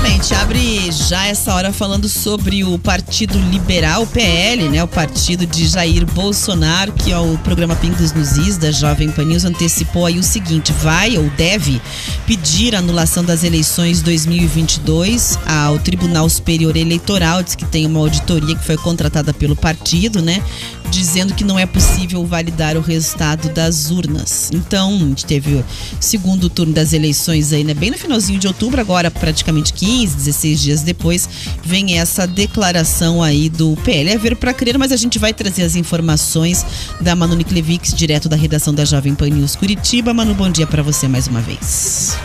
Bem, a gente abre já essa hora falando sobre o Partido Liberal, o PL, né? O partido de Jair Bolsonaro, que é o programa Pingos nos Is da Jovem Pan News antecipou aí o seguinte: vai ou deve pedir a anulação das eleições 2022 ao Tribunal Superior Eleitoral. Diz que tem uma auditoria que foi contratada pelo partido, né? Dizendo que não é possível validar o resultado das urnas. Então, a gente teve o segundo turno das eleições aí, né? Bem no finalzinho de outubro, agora praticamente 15, 16 dias depois, vem essa declaração aí do PL. É ver para crer, mas a gente vai trazer as informações da Manu Niklevix, direto da redação da Jovem Pan News Curitiba. Manu, bom dia para você mais uma vez.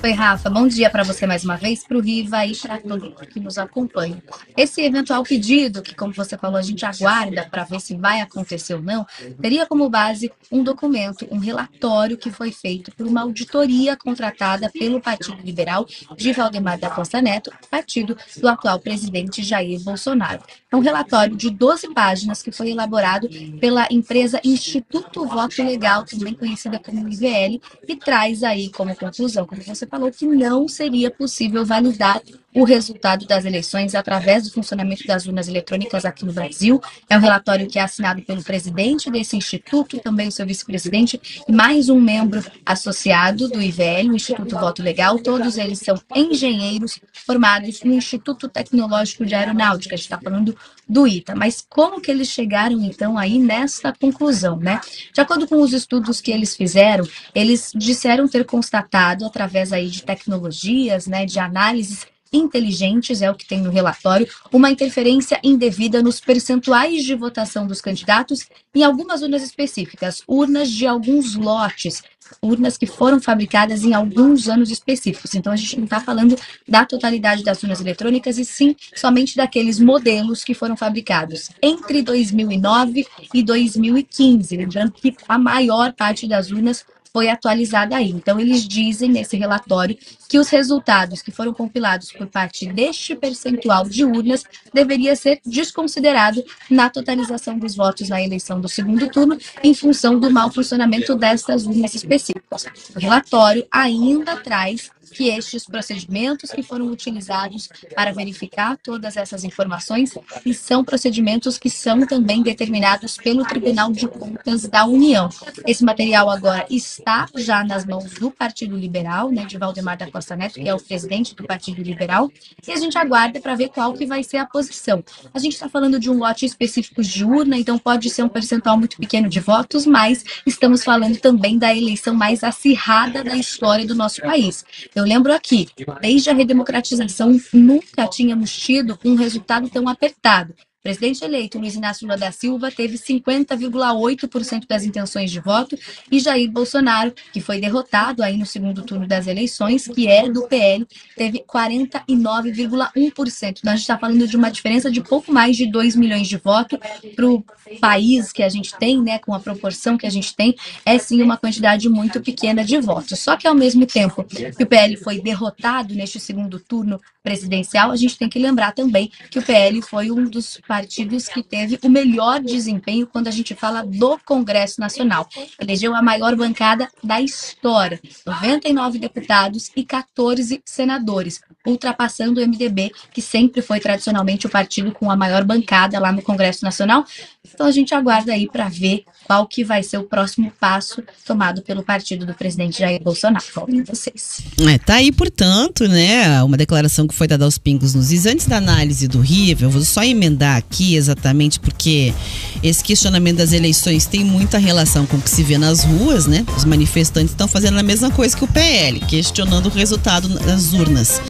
Oi, Rafa, bom dia para você mais uma vez, para o Riva e para todo mundo que nos acompanha. Esse eventual pedido, que como você falou, a gente aguarda para ver se vai acontecer ou não, teria como base um documento, um relatório que foi feito por uma auditoria contratada pelo Partido Liberal de Valdemar da Costa Neto, partido do atual presidente Jair Bolsonaro. É um relatório de 12 páginas que foi elaborado pela empresa Instituto Voto Legal, também conhecida como IVL, e traz aí como conclusão, como você falou, que não seria possível validar o resultado das eleições através do funcionamento das urnas eletrônicas aqui no Brasil. É um relatório que é assinado pelo presidente desse instituto, também o seu vice-presidente e mais um membro associado do IVL, o Instituto Voto Legal. Todos eles são engenheiros formados no Instituto Tecnológico de Aeronáutica. A gente está falando do ITA. Mas como que eles chegaram, então, aí nessa conclusão, né? De acordo com os estudos que eles fizeram, eles disseram ter constatado, através aí de tecnologias, né, de análises inteligentes, é o que tem no relatório, uma interferência indevida nos percentuais de votação dos candidatos em algumas urnas específicas, urnas de alguns lotes, urnas que foram fabricadas em alguns anos específicos. Então, a gente não está falando da totalidade das urnas eletrônicas, e sim somente daqueles modelos que foram fabricados entre 2009 e 2015. Lembrando que a maior parte das urnas foi atualizada aí. Então, eles dizem nesse relatório que os resultados que foram compilados por parte deste percentual de urnas deveria ser desconsiderado na totalização dos votos na eleição do segundo turno, em função do mau funcionamento destas urnas específicas. O relatório ainda traz que estes procedimentos que foram utilizados para verificar todas essas informações e são procedimentos que são também determinados pelo Tribunal de Contas da União. Esse material agora está já nas mãos do Partido Liberal, né, de Valdemar da Costa Neto, que é o presidente do Partido Liberal, e a gente aguarda para ver qual que vai ser a posição. A gente está falando de um lote específico de urna, então pode ser um percentual muito pequeno de votos, mas estamos falando também da eleição mais acirrada da história do nosso país. Eu lembro aqui, desde a redemocratização, nunca tínhamos tido um resultado tão apertado. O presidente eleito, Luiz Inácio Lula da Silva, teve 50,8% das intenções de voto, e Jair Bolsonaro, que foi derrotado aí no segundo turno das eleições, que é do PL, teve 49,1%. Então, a gente está falando de uma diferença de pouco mais de 2 milhões de votos para o país que a gente tem, né, com a proporção que a gente tem, é sim uma quantidade muito pequena de votos. Só que, ao mesmo tempo que o PL foi derrotado neste segundo turno presidencial, a gente tem que lembrar também que o PL foi um dos partidos que teve o melhor desempenho quando a gente fala do Congresso Nacional. Elegeu a maior bancada da história, 99 deputados e 14 senadores, ultrapassando o MDB, que sempre foi tradicionalmente o partido com a maior bancada lá no Congresso Nacional. Então a gente aguarda aí para ver qual que vai ser o próximo passo tomado pelo partido do presidente Jair Bolsonaro. Com vocês. Tá aí, portanto, né, uma declaração que foi dada aos pingos nos is. Antes da análise do Riva, eu vou só emendar aqui, exatamente porque esse questionamento das eleições tem muita relação com o que se vê nas ruas, né? Os manifestantes estão fazendo a mesma coisa que o PL, questionando o resultado das urnas.